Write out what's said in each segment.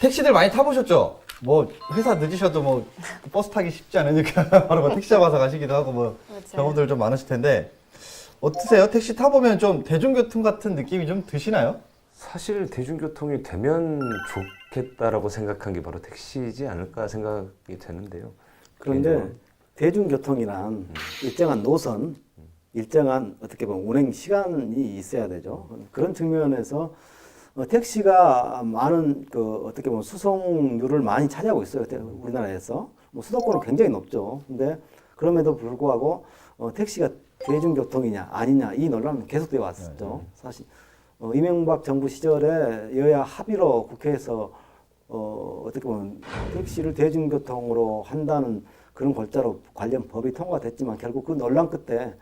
택시들 많이 타보셨죠? 뭐 회사 늦으셔도 뭐 버스 타기 쉽지 않으니까 바로 뭐 택시 잡아서 가시기도 하고 뭐 맞아요. 경험들 좀 많으실 텐데 어떠세요? 택시 타보면 좀 대중교통 같은 느낌이 좀 드시나요? 사실 대중교통이 되면 좋겠다라고 생각한 게 바로 택시지 않을까 생각이 되는데요. 그런데 개인적으로. 대중교통이란 일정한 노선, 일정한 어떻게 보면 운행 시간이 있어야 되죠. 그런 측면에서 택시가 많은 그 어떻게 보면 수송률을 많이 차지하고 있어요. 우리나라에서 뭐 수도권은 굉장히 높죠. 근데 그럼에도 불구하고 택시가 대중교통이냐 아니냐 이 논란은 계속되어 왔었죠. 사실 이명박 정부 시절에 여야 합의로 국회에서 어떻게 보면 택시를 대중교통으로 한다는 그런 골자로 관련 법이 통과됐지만 결국 그 논란 끝에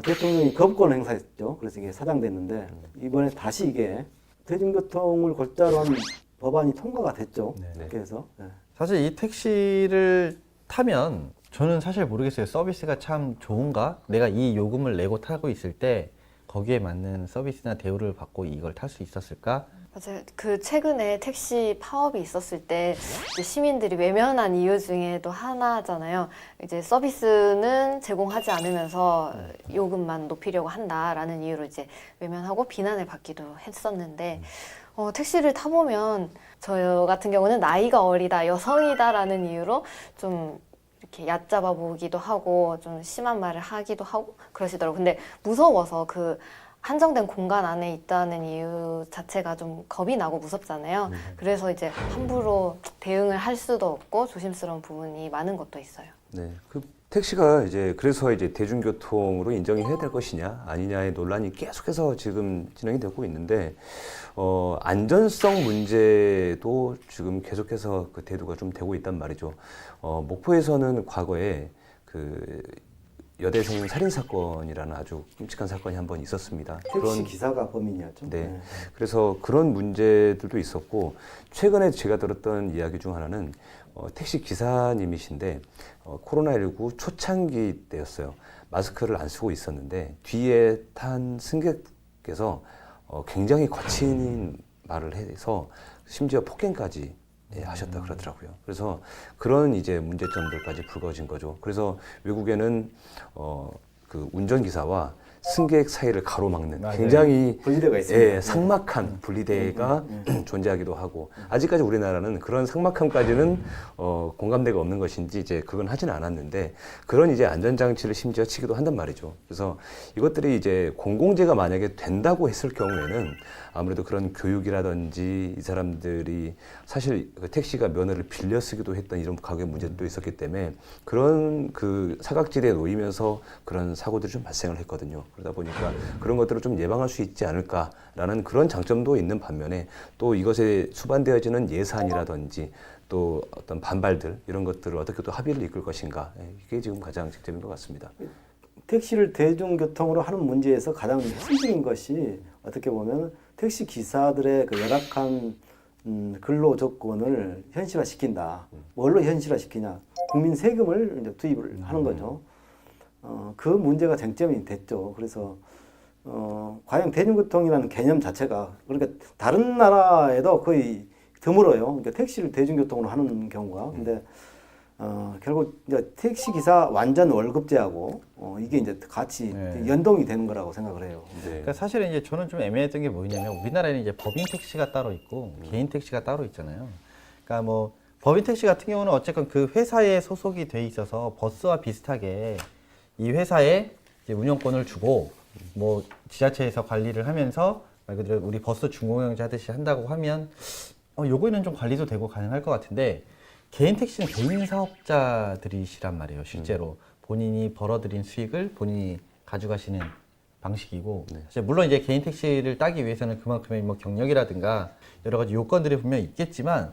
대통령이 거부권 행사했죠. 그래서 이게 사장됐는데 이번에 다시 이게 대중교통을 골자로 한 법안이 통과가 됐죠. 네. 그래서 사실 이 택시를 타면 저는 사실 모르겠어요. 서비스가 참 좋은가? 내가 이 요금을 내고 타고 있을 때 거기에 맞는 서비스나 대우를 받고 이걸 탈 수 있었을까? 맞아요. 그 최근에 택시 파업이 있었을 때 이제 시민들이 외면한 이유 중에도 하나잖아요. 이제 서비스는 제공하지 않으면서 요금만 높이려고 한다라는 이유로 이제 외면하고 비난을 받기도 했었는데 택시를 타보면 저 같은 경우는 나이가 어리다, 여성이다라는 이유로 좀 이렇게 얕잡아 보기도 하고 좀 심한 말을 하기도 하고 그러시더라고요. 근데 무서워서 그 한정된 공간 안에 있다는 이유 자체가 좀 겁이 나고 무섭잖아요. 그래서 이제 함부로 대응을 할 수도 없고 조심스러운 부분이 많은 것도 있어요. 네, 그 택시가 이제 그래서 이제 대중교통으로 인정해야 될 것이냐 아니냐의 논란이 계속해서 지금 진행이 되고 있는데 안전성 문제도 지금 계속해서 그 대두가 좀 되고 있단 말이죠. 목포에서는 과거에 그 여대생 살인 사건이라는 아주 끔찍한 사건이 한 번 있었습니다. 택시 기사가 범인이었죠. 네. 그래서 그런 문제들도 있었고 최근에 제가 들었던 이야기 중 하나는 택시 기사님이신데 코로나19 초창기 때였어요. 마스크를 안 쓰고 있었는데 뒤에 탄 승객께서 굉장히 거친 말을 해서 심지어 폭행까지 하셨다 그러더라고요. 그래서 그런 이제 문제점들까지 불거진 거죠. 그래서 외국에는 그 운전기사와 승객 사이를 가로막는 맞아요. 굉장히 분리대가 있습니다. 삭막한 분리대가 존재하기도 하고 아직까지 우리나라는 그런 삭막함까지는 공감대가 없는 것인지 이제 그건 하지는 않았는데 그런 이제 안전장치를 심지어 치기도 한단 말이죠. 그래서 이것들이 이제 공공재가 만약에 된다고 했을 경우에는 아무래도 그런 교육이라든지 이 사람들이 사실 그 택시가 면허를 빌려 쓰기도 했던 이런 가격 문제도 있었기 때문에 그런 그 사각지대에 놓이면서 그런 사고들이 좀 발생을 했거든요. 그러다 보니까 그런 것들을 좀 예방할 수 있지 않을까라는 그런 장점도 있는 반면에 또 이것에 수반되어지는 예산이라든지 또 어떤 반발들 이런 것들을 어떻게 또 합의를 이끌 것인가 이게 지금 가장 쟁점인 것 같습니다. 택시를 대중교통으로 하는 문제에서 가장 핵심적인 것이 어떻게 보면 택시 기사들의 그 열악한 근로 조건을 현실화시킨다. 뭘로 현실화시키냐? 국민 세금을 이제 투입을 하는 거죠. 그 문제가 쟁점이 됐죠. 그래서 과연 대중교통이라는 개념 자체가 그러니까 다른 나라에도 거의 드물어요. 그러니까 택시를 대중교통으로 하는 경우가. 근데 결국 이제 택시 기사 완전 월급제하고 이게 이제 같이 연동이 되는 거라고 생각을 해요. 네. 그러니까 사실은 이제 저는 좀 애매했던 게 뭐냐면 우리나라에는 이제 법인 택시가 따로 있고 개인 택시가 따로 있잖아요. 그러니까 뭐 법인 택시 같은 경우는 어쨌건 그 회사에 소속이 돼 있어서 버스와 비슷하게 이 회사에 이제 운영권을 주고 뭐 지자체에서 관리를 하면서 말 그대로 우리 버스 중공영제 하듯이 한다고 하면 요거는 좀 관리도 되고 가능할 것 같은데 개인 택시는 개인 사업자들이시란 말이에요. 실제로 본인이 벌어들인 수익을 본인이 가져가시는 방식이고 사실 물론 이제 개인 택시를 따기 위해서는 그만큼의 뭐 경력이라든가 여러 가지 요건들이 분명 있겠지만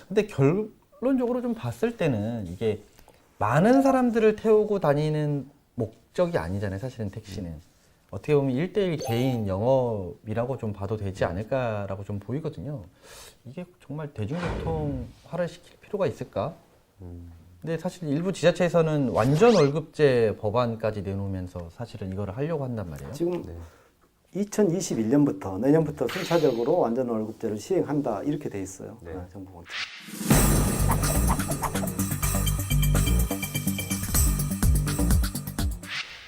근데 결론적으로 좀 봤을 때는 이게 많은 사람들을 태우고 다니는 목적이 아니잖아요. 사실은 택시는 어떻게 보면 1대1 개인 영업이라고 좀 봐도 되지 않을까라고 좀 보이거든요. 이게 정말 대중교통화를 시킬 필요가 있을까? 근데 사실 일부 지자체에서는 완전 월급제 법안까지 내놓으면서 사실은 이거를 하려고 한단 말이에요. 지금 2021년부터 내년부터 순차적으로 완전 월급제를 시행한다 이렇게 돼 있어요. 네. 정부 공채.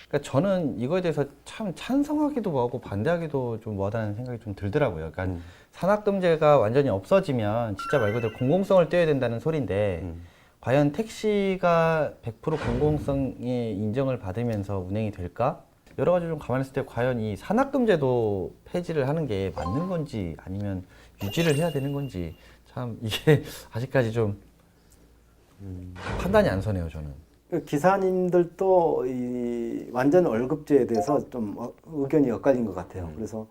그러니까 저는 이거에 대해서 참 찬성하기도 뭐하고 반대하기도 좀 뭐하다는 생각이 좀 들더라고요. 그러니까 산학금제가 완전히 없어지면 진짜 말 그대로 공공성을 떼야 된다는 소리인데 과연 택시가 100% 공공성의 인정을 받으면서 운행이 될까? 여러 가지 좀 가만히 있을 때 과연 이 산학금제도 폐지를 하는 게 맞는 건지 아니면 유지를 해야 되는 건지 참 이게 아직까지 좀 판단이 안 서네요, 저는. 기사님들도 이 완전 월급제에 대해서 좀 의견이 엇갈린 것 같아요. 그래서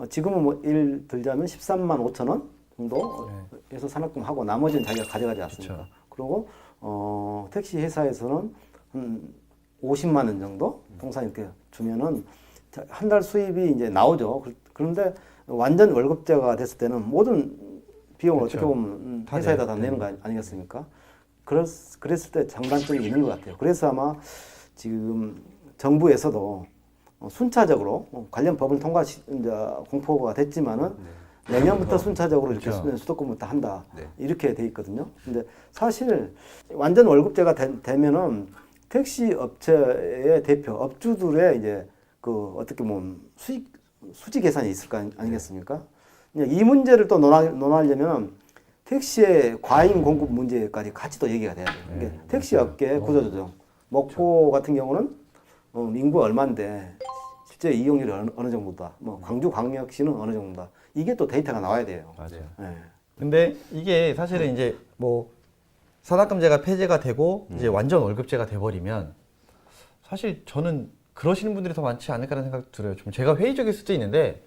지금은 뭐 일 들자면 13만 5천 원 정도에서 산학금 하고 나머지는 자기가 가져가지 않습니까? 그쵸. 그리고 택시 회사에서는 한 50만 원 정도 통상 이렇게 주면은 한 달 수입이 이제 나오죠. 그런데 완전 월급제가 됐을 때는 모든 비용을 그쵸. 어떻게 보면 다 회사에다 내요. 다 내는 거 아니겠습니까? 그랬을 때 장단점이 있는 것 같아요. 그래서 아마 지금 정부에서도 순차적으로 관련 법을 이제 공포가 됐지만은 내년부터 순차적으로 이렇게 그렇죠. 수도권부터 한다 네. 이렇게 돼 있거든요. 근데 사실 완전 월급제가 되면은 택시 업체의 대표 업주들의 이제 그 어떻게 보면 수지 계산이 있을 거 아니겠습니까? 이 문제를 또 논하려면 택시의 과잉 공급 문제까지 같이 또 얘기가 돼야 돼요. 이게 택시 업계 구조조정. 목포 같은 경우는 인구가 얼마인데 실제 이용률이 어느 정도다. 뭐 광주광역시는 어느 정도다. 이게 또 데이터가 나와야 돼요. 맞아요. 예. 근데 이게 사실은 이제 뭐 산학금제가 폐지가 되고 이제 완전 월급제가 돼버리면 사실 저는 그러시는 분들이 더 많지 않을까라는 생각 들어요. 좀 제가 회의적일 수도 있는데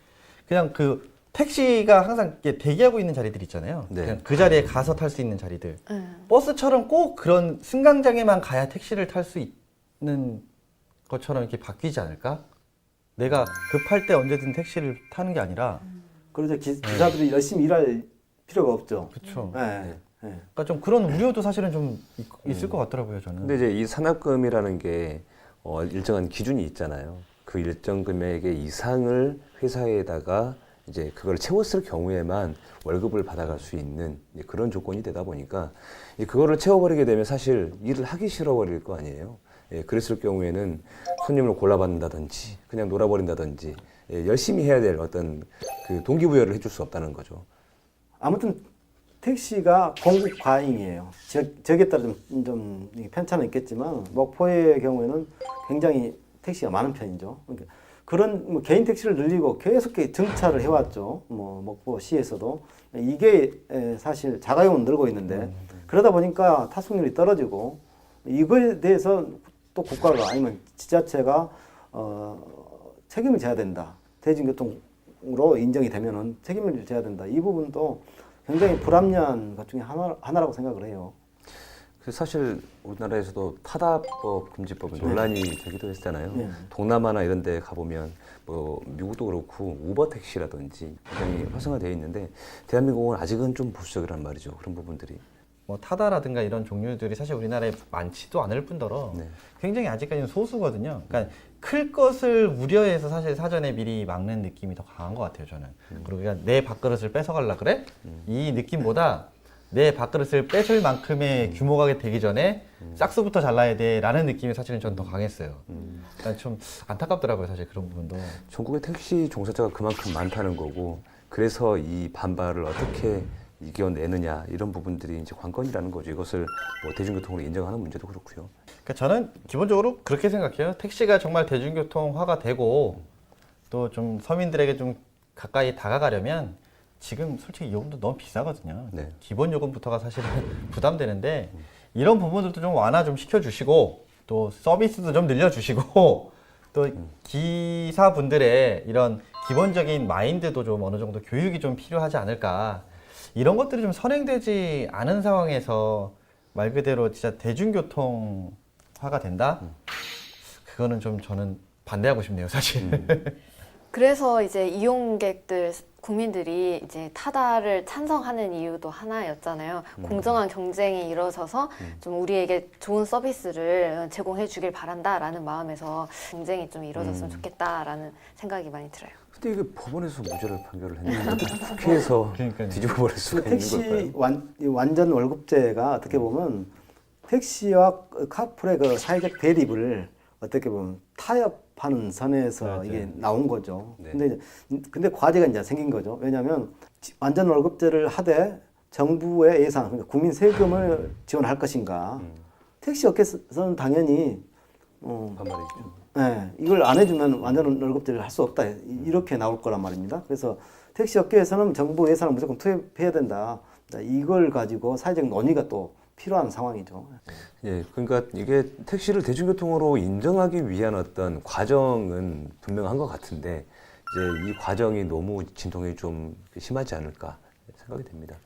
그냥 그 택시가 항상 이렇게 대기하고 있는 자리들 있잖아요. 네. 그냥 그 자리에 가서 탈 수 있는 자리들. 네. 버스처럼 꼭 그런 승강장에만 가야 택시를 탈 수 있는 것처럼 이렇게 바뀌지 않을까? 내가 급할 때 언제든 택시를 타는 게 아니라 그래서 기사들이 열심히 일할 필요가 없죠. 그렇죠. 예. 예. 그러니까 좀 그런 우려도 사실은 좀 있을 것 같더라고요, 저는. 근데 이제 이 산학금이라는 게 일정한 기준이 있잖아요. 그 일정 금액의 이상을 회사에다가 이제 그걸 채웠을 경우에만 월급을 받아갈 수 있는 이제 그런 조건이 되다 보니까 그거를 채워버리게 되면 사실 일을 하기 싫어버릴 거 아니에요. 예, 그랬을 경우에는 손님을 골라받는다든지 그냥 놀아버린다든지 열심히 해야 될 어떤 그 동기부여를 해줄 수 없다는 거죠. 아무튼 택시가 공급 과잉이에요. 지역에 따라 좀 편차는 있겠지만 목포의 경우에는 굉장히 택시가 많은 편이죠. 그러니까 그런 뭐 개인 택시를 늘리고 계속 증차를 해왔죠. 뭐 목포시에서도 이게 사실 자가용은 늘고 있는데 그러다 보니까 타속률이 떨어지고 이거에 대해서 또 국가가 아니면 지자체가 책임을 져야 된다. 대중교통으로 인정이 되면은 책임을 져야 된다. 이 부분도 굉장히 불합리한 것 중에 하나라고 생각을 해요. 그래서 사실 우리나라에서도 타다법 금지법이 논란이 되기도 했잖아요. 네. 동남아나 이런 데 가보면 뭐 미국도 그렇고 우버 택시라든지 굉장히 활성화되어 있는데 대한민국은 아직은 좀 보수적이란 말이죠. 그런 부분들이. 뭐 타다라든가 이런 종류들이 사실 우리나라에 많지도 않을 뿐더러 네. 굉장히 아직까지는 소수거든요. 그러니까 클 것을 우려해서 사실 사전에 미리 막는 느낌이 더 강한 것 같아요, 저는. 그리고 그냥 내 밥그릇을 뺏어갈라 그래? 이 느낌보다 내 밥그릇을 뺏을 만큼의 규모가 되기 전에 싹수부터 잘라야 돼라는 느낌이 사실은 전 더 강했어요. 그러니까 좀 안타깝더라고요, 사실 그런 부분도. 전국에 택시 종사자가 그만큼 많다는 거고 그래서 이 반발을 어떻게 이겨내느냐 이런 부분들이 이제 관건이라는 거죠. 이것을 뭐 대중교통으로 인정하는 문제도 그렇고요. 그러니까 저는 기본적으로 그렇게 생각해요. 택시가 정말 대중교통화가 되고 또 좀 서민들에게 좀 가까이 다가가려면 지금 솔직히 요금도 너무 비싸거든요. 네. 기본 요금부터가 사실은 부담되는데 이런 부분들도 좀 완화 좀 시켜주시고 또 서비스도 좀 늘려주시고 또 기사분들의 이런 기본적인 마인드도 좀 어느 정도 교육이 좀 필요하지 않을까. 이런 것들이 좀 선행되지 않은 상황에서 말 그대로 진짜 대중교통화가 된다? 그거는 좀 저는 반대하고 싶네요, 사실. 그래서 이제 이용객들 국민들이 이제 타다를 찬성하는 이유도 하나였잖아요. 공정한 경쟁이 이루어져서 좀 우리에게 좋은 서비스를 제공해 주길 바란다라는 마음에서 경쟁이 좀 이루어졌으면 좋겠다라는 생각이 많이 들어요. 근데 이게 법원에서 무죄를 판결을 했는데 국회에서 그러니까요. 뒤집어 버릴 수가 있는 택시 걸까요? 완전 월급제가 어떻게 보면 택시와 카풀의 그 사회적 대립을 어떻게 보면 타협하는 선에서 맞아요. 이게 나온 거죠. 네. 근데 과제가 이제 생긴 거죠. 왜냐하면 완전 월급제를 하되 정부의 예산, 그러니까 국민 세금을 지원할 것인가. 택시 업계에서는 당연히 반말이죠. 네, 이걸 안 해주면 완전 월급제를 할 수 없다. 이렇게 나올 거란 말입니다. 그래서 택시 업계에서는 정부 예산을 무조건 투입해야 된다. 이걸 가지고 사회적 논의가 또 필요한 상황이죠. 예, 그러니까 이게 택시를 대중교통으로 인정하기 위한 어떤 과정은 분명한 것 같은데 이제 이 과정이 너무 진통이 좀 심하지 않을까 생각이 됩니다.